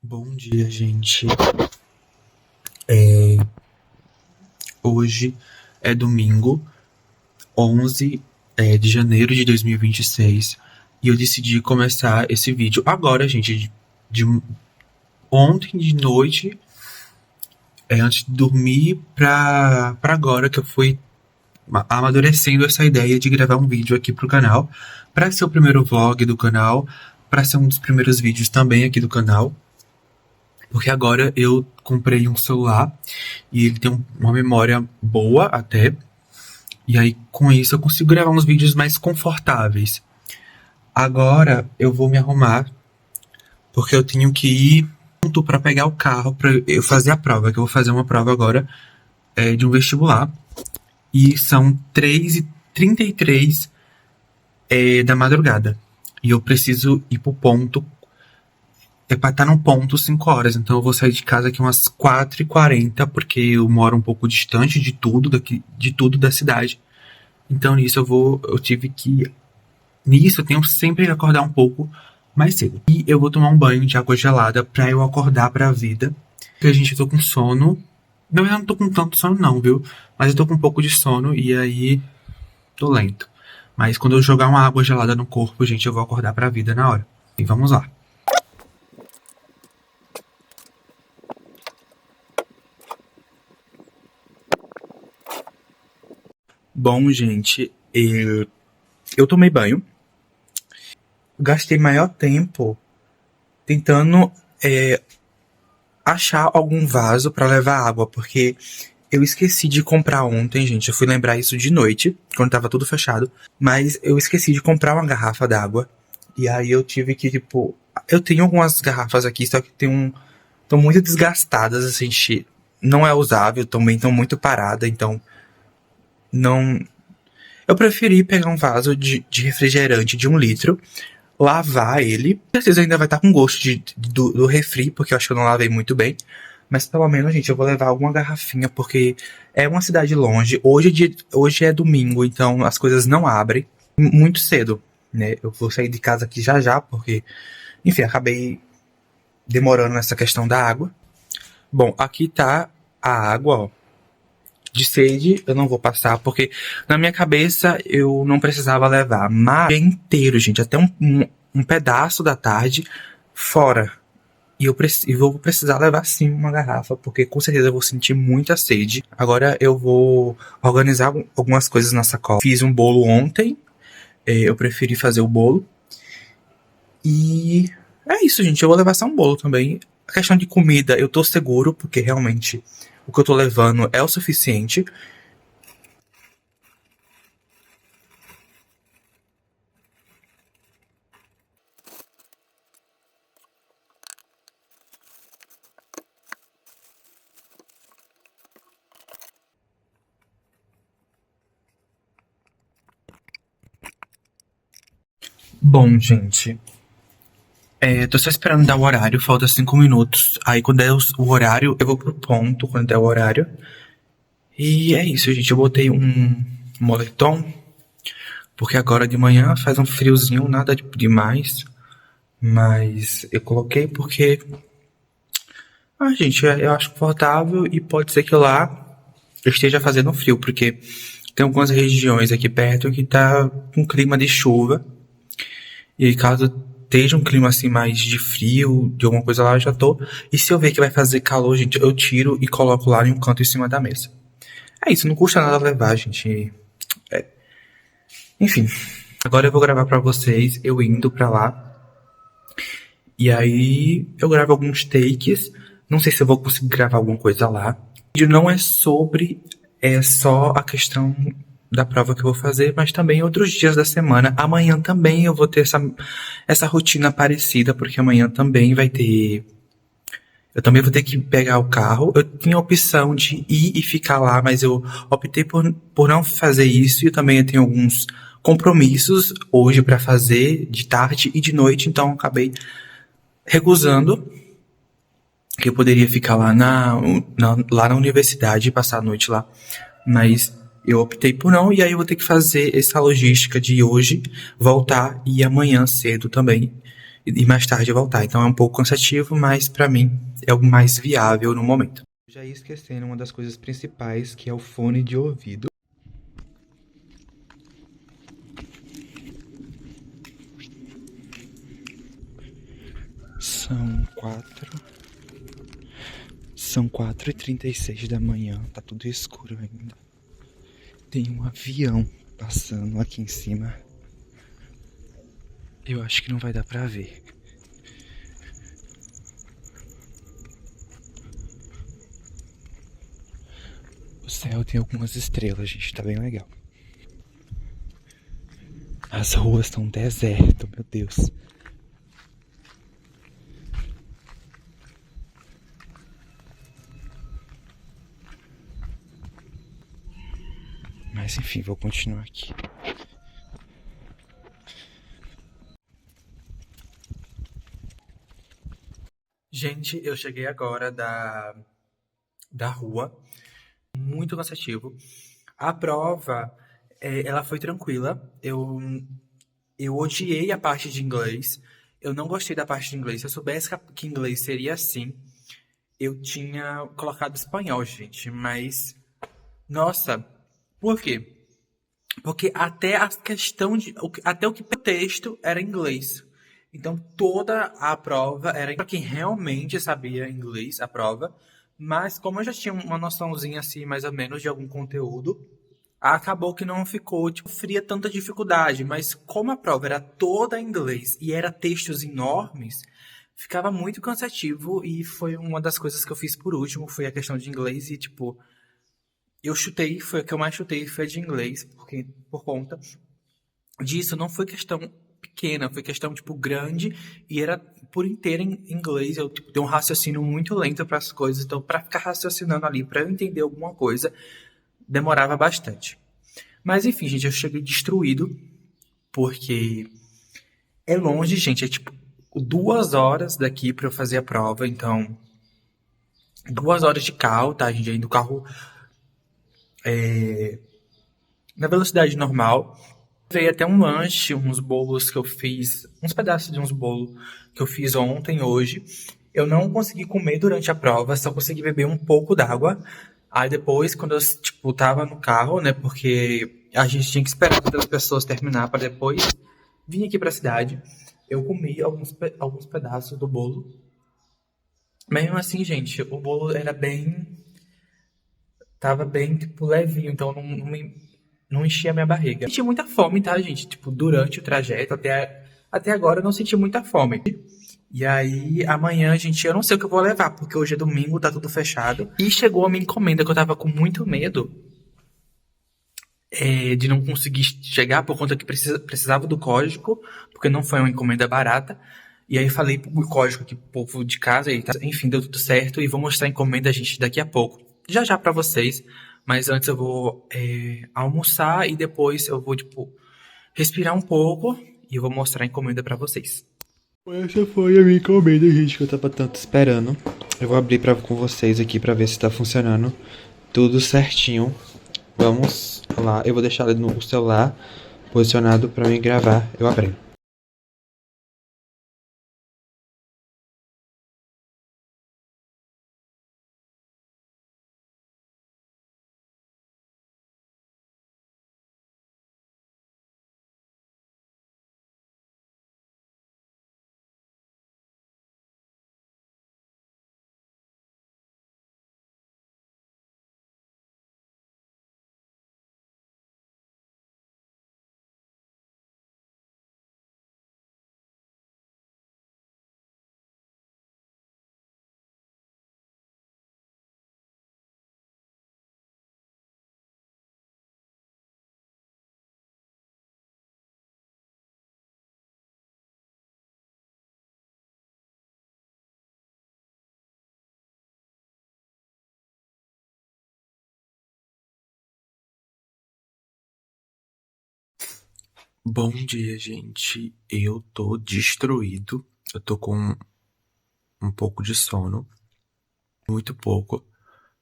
Bom dia, gente. Hoje é domingo, 11 de janeiro de 2026, e eu decidi começar esse vídeo agora, gente, de ontem de noite, antes de dormir, pra agora que eu fui amadurecendo essa ideia de gravar um vídeo aqui pro canal, pra ser o primeiro vlog do canal, pra ser um dos primeiros vídeos também aqui do canal. Porque agora eu comprei um celular e ele tem uma memória boa até. E aí com isso eu consigo gravar uns vídeos mais confortáveis. Agora eu vou me arrumar porque eu tenho que ir pronto para pegar o carro para eu fazer a prova. Que eu vou fazer uma prova agora de um vestibular. E são 3h33 da madrugada. E eu preciso ir pro ponto pra estar no ponto 5 horas. Então eu vou sair de casa aqui umas 4h40, porque eu moro um pouco distante de tudo daqui, de tudo da cidade. Então nisso eu tive que. Nisso eu tenho sempre que acordar um pouco mais cedo. E eu vou tomar um banho de água gelada pra eu acordar pra vida. Porque a gente, eu tô com sono. Não, eu não tô com tanto sono não, viu? Mas eu tô com um pouco de sono e aí tô lento. Mas quando eu jogar uma água gelada no corpo, gente, eu vou acordar pra vida na hora. E vamos lá. Bom, gente, eu tomei banho. Gastei maior tempo tentando achar algum vaso pra levar água, porque eu esqueci de comprar ontem, gente. Eu fui lembrar isso de noite, quando tava tudo fechado. Mas eu esqueci de comprar uma garrafa d'água. E aí eu tive que, tipo. Eu tenho algumas garrafas aqui, só que estão muito desgastadas, assim, não é usável, também estão muito parada, então. Não. Eu preferi pegar um vaso de refrigerante de 1 litro, lavar ele. Com certeza ainda vai estar com gosto do refri, porque eu acho que eu não lavei muito bem. Mas pelo menos, gente, eu vou levar alguma garrafinha, porque é uma cidade longe. Hoje é domingo, então as coisas não abrem muito cedo, né? Eu vou sair de casa aqui já já, porque, enfim, acabei demorando nessa questão da água. Bom, aqui tá a água, ó. De sede eu não vou passar, porque na minha cabeça eu não precisava levar. Mas o dia inteiro, gente, até um pedaço da tarde fora. E eu vou precisar levar sim uma garrafa, porque com certeza eu vou sentir muita sede. Agora eu vou organizar algumas coisas na sacola. Fiz um bolo ontem, eu preferi fazer o bolo. E é isso, gente, eu vou levar só um bolo também. A questão de comida eu tô seguro, porque realmente o que eu tô levando é o suficiente. Bom, gente, tô só esperando dar o horário, falta 5 minutos. Aí quando der o horário, eu vou pro ponto, quando der o horário. E é isso, gente, eu botei um moletom, porque agora de manhã faz um friozinho, nada demais. Mas eu coloquei porque, gente, eu acho confortável e pode ser que lá esteja fazendo frio, porque tem algumas regiões aqui perto que tá com clima de chuva. E aí, caso esteja um clima assim mais de frio, de alguma coisa lá, eu já tô. E se eu ver que vai fazer calor, gente, eu tiro e coloco lá em um canto em cima da mesa. É isso, não custa nada levar, gente. Enfim, agora eu vou gravar pra vocês, eu indo pra lá. E aí eu gravo alguns takes. Não sei se eu vou conseguir gravar alguma coisa lá. O vídeo não é sobre, é só a questão da prova que eu vou fazer, mas também outros dias da semana. Amanhã também eu vou ter essa rotina parecida, porque amanhã também vai ter. Eu também vou ter que pegar o carro. Eu tinha a opção de ir e ficar lá, mas eu optei por não fazer isso. E também eu tenho alguns compromissos hoje pra fazer de tarde e de noite, então eu acabei recusando que eu poderia ficar lá lá na universidade e passar a noite lá. Mas eu optei por não, e aí eu vou ter que fazer essa logística de hoje, voltar e ir amanhã cedo também. e mais tarde voltar. Então é um pouco cansativo, mas pra mim é o mais viável no momento. Já ia esquecendo uma das coisas principais, que é o fone de ouvido. São 4h36 da manhã, tá tudo escuro ainda. Tem um avião passando aqui em cima. Eu acho que não vai dar pra ver. O céu tem algumas estrelas, gente, tá bem legal. As ruas estão desertas, meu Deus. Mas enfim, vou continuar aqui. Gente, eu cheguei agora da rua. Muito cansativo. A prova, ela foi tranquila. Eu odiei a parte de inglês. Eu não gostei da parte de inglês. Se eu soubesse que inglês seria assim, eu tinha colocado espanhol, gente. Mas, nossa, por quê? Porque até a questão de. Até o que o texto era em inglês. Então toda a prova era para quem realmente sabia inglês, a prova. Mas como eu já tinha uma noçãozinha assim, mais ou menos, de algum conteúdo, acabou que não ficou, tipo, fria tanta dificuldade. Mas como a prova era toda em inglês e era textos enormes, ficava muito cansativo. E foi uma das coisas que eu fiz por último, foi a questão de inglês. E, tipo, eu chutei, foi o que eu mais chutei, foi a de inglês, porque por conta disso não foi questão pequena, foi questão tipo grande e era por inteiro em inglês. Eu tipo, tenho um raciocínio muito lento para as coisas, então para ficar raciocinando ali, para eu entender alguma coisa, demorava bastante. Mas enfim, gente, eu cheguei destruído porque é longe, gente, é tipo 2 horas daqui para eu fazer a prova, então 2 horas de carro, tá, gente? Ainda o carro na velocidade normal. Veio até um lanche, uns bolos que eu fiz, uns pedaços de uns bolos que eu fiz ontem, hoje. Eu não consegui comer durante a prova, só consegui beber um pouco d'água. Aí depois, quando eu, tipo, tava no carro, né, porque a gente tinha que esperar as pessoas terminar para depois vir aqui pra cidade, eu comi alguns pedaços do bolo. Mesmo assim, gente, o bolo era bem, tava bem, tipo, levinho, então não enchia a minha barriga. Eu senti muita fome, tá, gente? Tipo, durante o trajeto, até agora eu não senti muita fome. E aí, amanhã, gente, eu não sei o que eu vou levar, porque hoje é domingo, tá tudo fechado. E chegou a minha encomenda que eu tava com muito medo de não conseguir chegar por conta que precisava do código, porque não foi uma encomenda barata. E aí falei o código aqui pro povo de casa e tá, enfim, deu tudo certo e vou mostrar a encomenda, gente, daqui a pouco. Já já pra vocês, mas antes eu vou almoçar e depois eu vou, tipo, respirar um pouco e eu vou mostrar a encomenda pra vocês. Essa foi a minha encomenda, gente, que eu tava tanto esperando. Eu vou abrir com vocês aqui pra ver se tá funcionando tudo certinho. Vamos lá, eu vou deixar no celular posicionado pra mim gravar eu abrindo. Bom dia, gente. Eu tô destruído. Eu tô com um pouco de sono. Muito pouco.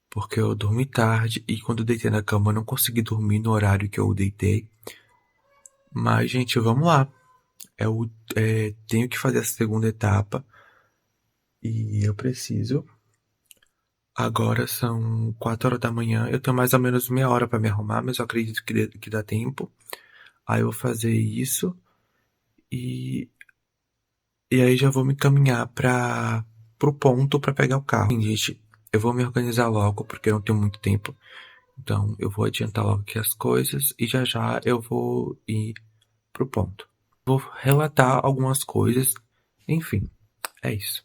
Porque eu dormi tarde e quando eu deitei na cama eu não consegui dormir no horário que eu deitei. Mas, gente, vamos lá. Eu tenho que fazer a segunda etapa e eu preciso. Agora são 4 horas da manhã. Eu tenho mais ou menos meia hora para me arrumar, mas eu acredito que dá tempo. Aí eu vou fazer isso e, e aí já vou me encaminhar para pro ponto para pegar o carro. Sim, gente, eu vou me organizar logo porque eu não tenho muito tempo. Então eu vou adiantar logo aqui as coisas e já já eu vou ir pro ponto. Vou relatar algumas coisas. Enfim, é isso.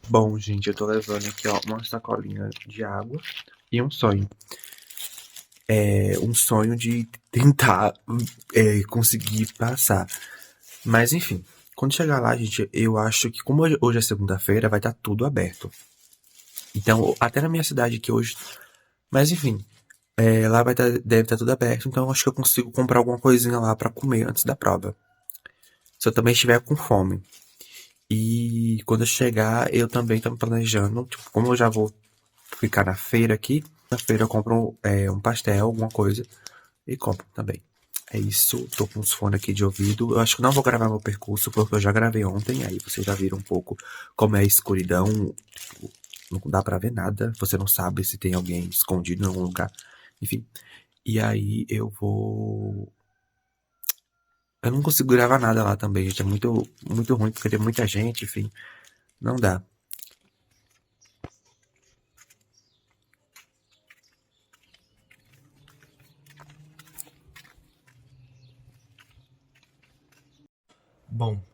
Bom, gente, eu tô levando aqui, ó, uma sacolinha de água e um sonho. É um sonho de tentar conseguir passar. Mas enfim, quando chegar lá, gente, eu acho que como hoje é segunda-feira, vai estar tudo aberto. Então, até na minha cidade aqui hoje. Mas enfim, lá deve estar tudo aberto, então eu acho que eu consigo comprar alguma coisinha lá pra comer antes da prova. Se eu também estiver com fome. E quando eu chegar, eu também tô me planejando, tipo, como eu já vou ficar na feira aqui, na feira eu compro um pastel, alguma coisa, e compro também. É isso, tô com os fones aqui de ouvido. Eu acho que não vou gravar meu percurso, porque eu já gravei ontem, aí vocês já viram um pouco como é a escuridão, tipo, não dá pra ver nada, você não sabe se tem alguém escondido em algum lugar, enfim. E aí eu vou. Eu não consigo gravar nada lá também, gente. É muito, muito ruim, porque tem muita gente, enfim. Não dá. Bom,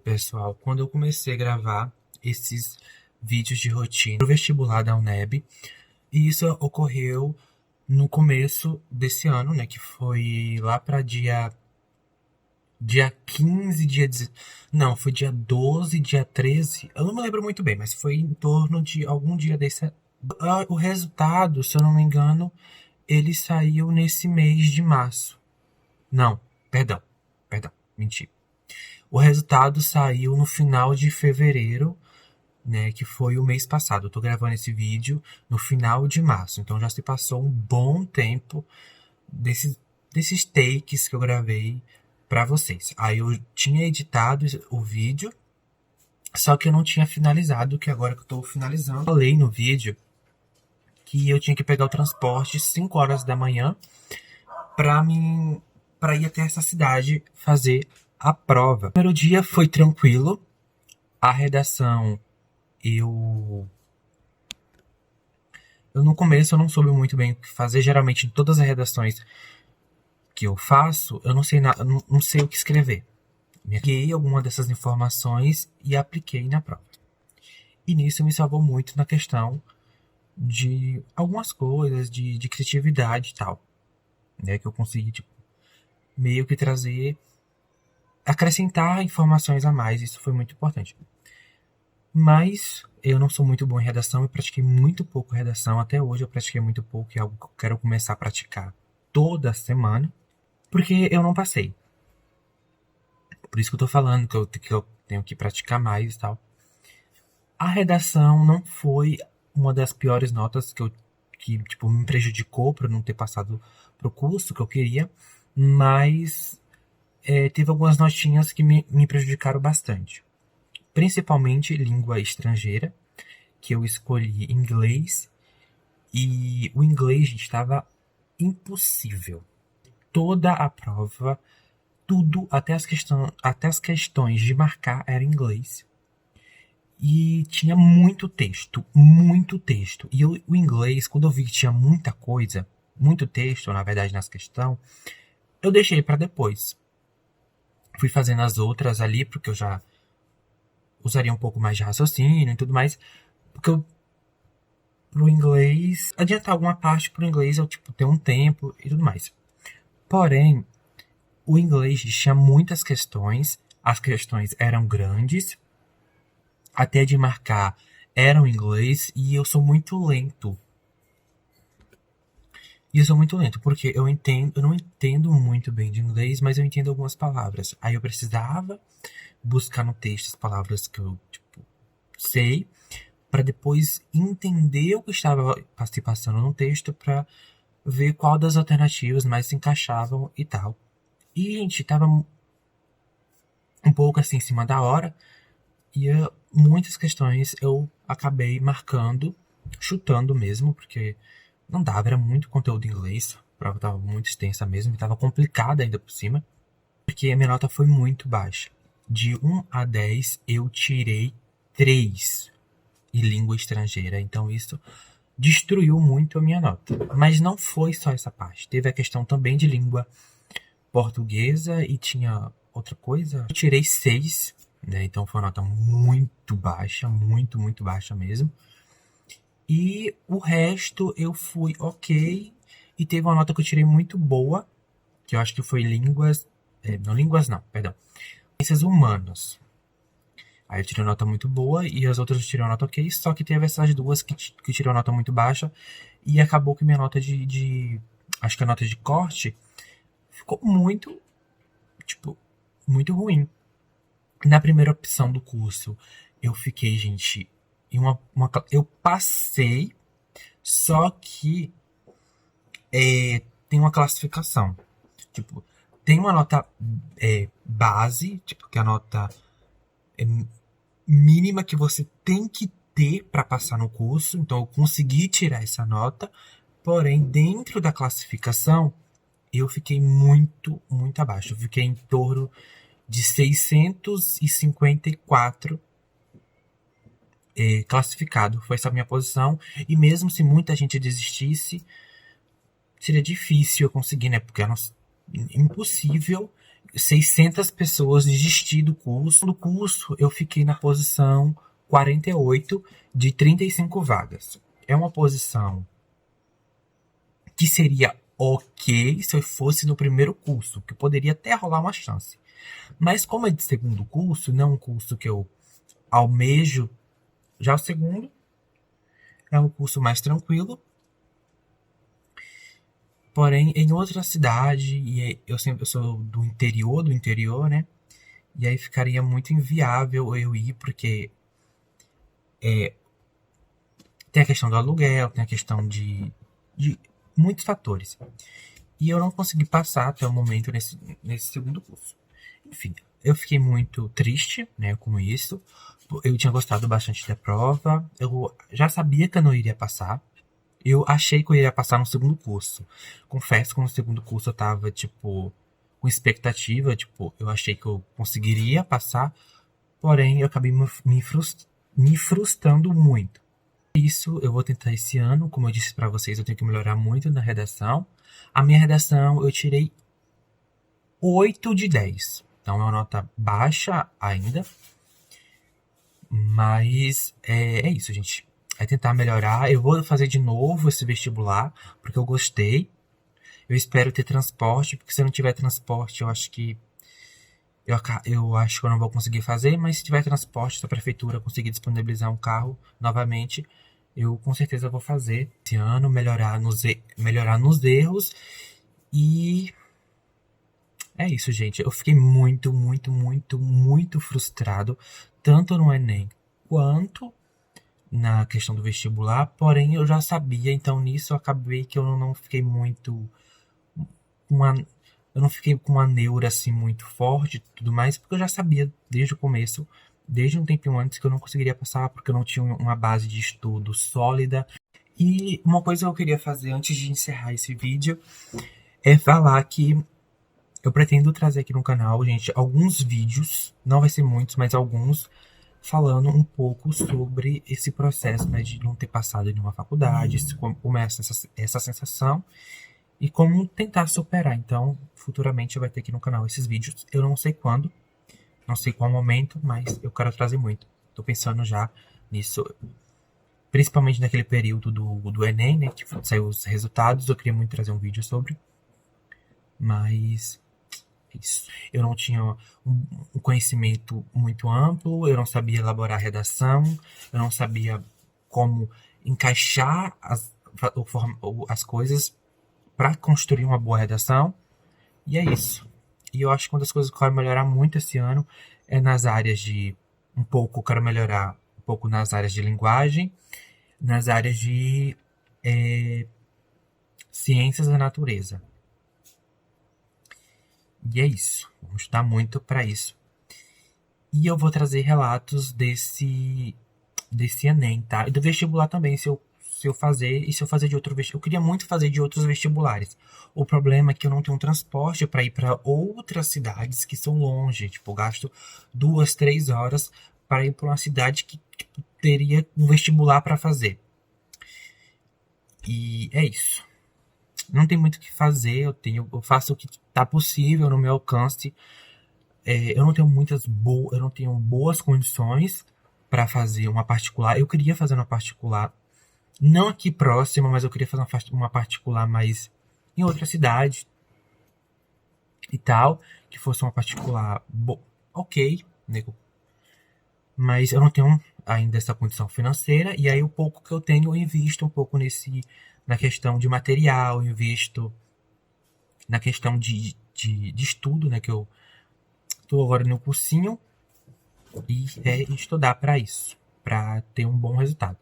pessoal, quando eu comecei a gravar esses vídeos de rotina pro vestibular da UNEB, e isso ocorreu no começo desse ano, né, que foi lá para dia 15, não, foi dia 12, dia 13, eu não me lembro muito bem, mas foi em torno de algum dia desse. O resultado, se eu não me engano, ele saiu nesse mês de março. Não, perdão, menti. O resultado saiu no final de fevereiro, né, que foi o mês passado. Eu tô gravando esse vídeo no final de março, então já se passou um bom tempo desses takes que eu gravei para vocês. Aí eu tinha editado o vídeo, só que eu não tinha finalizado, que agora que eu tô finalizando. Eu falei no vídeo que eu tinha que pegar o transporte 5 horas da manhã para ir até essa cidade fazer a prova. O primeiro dia foi tranquilo. A redação eu no começo eu não soube muito bem o que fazer. Geralmente em todas as redações que eu faço, eu não sei não sei o que escrever. Peguei alguma dessas informações e apliquei na prova. E nisso me salvou muito na questão de algumas coisas, de criatividade e tal. Né, que eu consegui, tipo, meio que acrescentar informações a mais. Isso foi muito importante. Mas eu não sou muito bom em redação, eu pratiquei muito pouco redação. Até hoje eu pratiquei muito pouco, é algo que eu quero começar a praticar toda semana, porque eu não passei. Por isso que eu tô falando que eu tenho que praticar mais e tal. A redação não foi uma das piores notas que tipo, me prejudicou para não ter passado pro curso que eu queria, mas teve algumas notinhas que me prejudicaram bastante. Principalmente língua estrangeira, que eu escolhi inglês, e o inglês, gente, estava impossível. Toda a prova, tudo, até as questões de marcar era em inglês. E tinha muito texto, muito texto. E o inglês, quando eu vi que tinha muita coisa, muito texto, na verdade, nas questões, eu deixei para depois. Fui fazendo as outras ali, porque eu já usaria um pouco mais de raciocínio e tudo mais. Porque eu, pro inglês, adiantar alguma parte pro inglês, eu, tipo, ter um tempo e tudo mais. Porém, o inglês tinha muitas questões, as questões eram grandes, até de marcar eram em inglês, e eu sou muito lento. E eu sou muito lento, porque eu não entendo muito bem de inglês, mas eu entendo algumas palavras. Aí eu precisava buscar no texto as palavras que eu, tipo, sei, para depois entender o que estava se passando no texto, para ver qual das alternativas mais se encaixavam e tal. E, gente, tava. um pouco assim em cima da hora. E muitas questões eu acabei marcando, chutando mesmo, porque não dava, era muito conteúdo em inglês. A prova estava muito extensa mesmo e estava complicada ainda por cima, porque a minha nota foi muito baixa. De 1 a 10, eu tirei 3 em língua estrangeira, então isso destruiu muito a minha nota. Mas não foi só essa parte, teve a questão também de língua portuguesa e tinha outra coisa. Eu tirei 6, né? Então foi uma nota muito baixa, muito, muito baixa mesmo. E o resto eu fui ok. E teve uma nota que eu tirei muito boa, que eu acho que foi línguas. Não, línguas não, perdão. Ciências humanas. Aí eu tirei uma nota muito boa e as outras eu tirei uma nota ok. Só que teve essas duas que tirou uma nota muito baixa. E acabou que minha nota acho que a nota de corte ficou muito, tipo, muito ruim. Na primeira opção do curso, eu fiquei, gente, eu passei, só que tem uma classificação. Tipo, tem uma nota base, tipo, que é a nota mínima que você tem que ter para passar no curso. Então, eu consegui tirar essa nota, porém, dentro da classificação, eu fiquei muito, muito abaixo. Eu fiquei em torno de 654 classificado. Foi essa a minha posição. E mesmo se muita gente desistisse, seria difícil eu conseguir, né? Porque era impossível 600 pessoas desistir do curso. No curso, eu fiquei na posição 48 de 35 vagas. É uma posição que seria ok se eu fosse no primeiro curso, que poderia até rolar uma chance. Mas como é de segundo curso, não um curso que eu almejo, já o segundo é um curso mais tranquilo, porém em outra cidade, e eu sou do interior, né? E aí ficaria muito inviável eu ir, porque tem a questão do aluguel, tem a questão de muitos fatores. E eu não consegui passar até o momento nesse segundo curso. Enfim, eu fiquei muito triste, né, com isso. Eu tinha gostado bastante da prova. Eu já sabia que eu não iria passar. Eu achei que eu iria passar no segundo curso. Confesso que no segundo curso eu tava, tipo, com expectativa. Tipo, eu achei que eu conseguiria passar. Porém, eu acabei me frustrando muito. Isso eu vou tentar esse ano. Como eu disse pra vocês, eu tenho que melhorar muito na redação. A minha redação eu tirei 8 de 10. Então é uma nota baixa ainda. Mas é isso, gente. É tentar melhorar. Eu vou fazer de novo esse vestibular, porque eu gostei. Eu espero ter transporte, porque se eu não tiver transporte, eu acho que. Eu acho que eu não vou conseguir fazer, mas se tiver transporte, se a prefeitura conseguir disponibilizar um carro novamente, eu com certeza vou fazer esse ano, melhorar nos erros. E é isso, gente. Eu fiquei muito, muito, muito, muito frustrado, tanto no Enem quanto na questão do vestibular, porém eu já sabia, então nisso eu acabei que eu não fiquei muito uma eu não fiquei com uma neura assim muito forte e tudo mais, porque eu já sabia desde o começo, desde um tempinho antes, que eu não conseguiria passar porque eu não tinha uma base de estudo sólida. E uma coisa que eu queria fazer antes de encerrar esse vídeo é falar que eu pretendo trazer aqui no canal, gente, alguns vídeos, não vai ser muitos, mas alguns, falando um pouco sobre esse processo, né, de não ter passado em uma faculdade, como é essa sensação e como tentar superar. Então, futuramente vai ter aqui no canal esses vídeos. Eu não sei quando, não sei qual momento, mas eu quero trazer muito. Tô pensando já nisso, principalmente naquele período do Enem, né, que saiu os resultados. Eu queria muito trazer um vídeo sobre, mas isso. Eu não tinha um conhecimento muito amplo, eu não sabia elaborar redação, eu não sabia como encaixar as coisas para construir uma boa redação. E é isso. E eu acho que uma das coisas que eu quero melhorar muito esse ano é nas áreas de eu quero melhorar um pouco nas áreas de linguagem, nas áreas de ciências da natureza. E é isso. Vamos estudar muito para isso. E eu vou trazer relatos desse Enem, tá? E do vestibular também, se eu fazer, e se eu fazer de outro vestibular. Eu queria muito fazer de outros vestibulares. O problema é que eu não tenho transporte para ir para outras cidades que são longe. Tipo, eu gasto 2, 3 horas para ir para uma cidade que tipo, teria um vestibular para fazer. E é isso. Não tem muito o que fazer, eu faço o que tá possível no meu alcance. Eu não tenho eu não tenho boas condições para fazer uma particular. Eu queria fazer uma particular, não aqui próxima, mas eu queria fazer uma particular mais em outra cidade e tal, que fosse uma particular ok, né? Mas eu não tenho ainda essa condição financeira, e aí o pouco que eu tenho eu invisto um pouco na questão de material, eu invisto na questão de estudo, né? Que eu estou agora no cursinho e estudar para isso, para ter um bom resultado.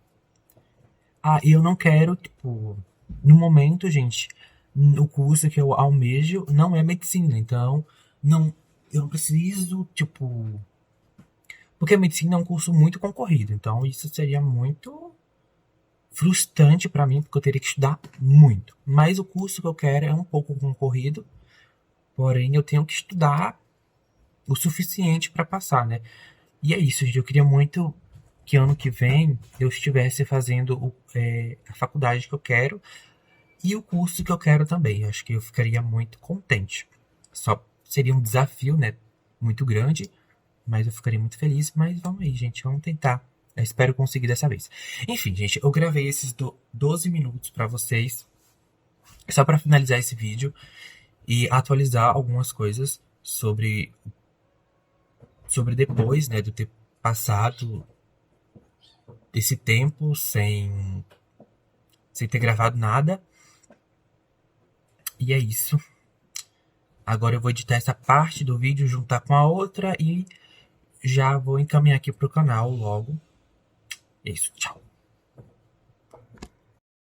Ah, e eu não quero, tipo, no momento, gente, o curso que eu almejo não é medicina, então não, eu não preciso, tipo, porque a medicina é um curso muito concorrido, então isso seria muito frustrante para mim, porque eu teria que estudar muito. Mas o curso que eu quero é um pouco concorrido, porém eu tenho que estudar o suficiente para passar, né? E é isso, gente. Eu queria muito que ano que vem eu estivesse fazendo a faculdade que eu quero e o curso que eu quero também. Eu acho que eu ficaria muito contente. Só seria um desafio, né? Muito grande, mas eu ficaria muito feliz. Mas vamos aí, gente. Vamos tentar. Eu espero conseguir dessa vez. Enfim, gente, eu gravei esses 12 minutos para vocês, só para finalizar esse vídeo e atualizar algumas coisas sobre depois, né, de ter passado esse tempo sem ter gravado nada. E é isso. Agora eu vou editar essa parte do vídeo, juntar com a outra e já vou encaminhar aqui pro canal logo. É isso, tchau.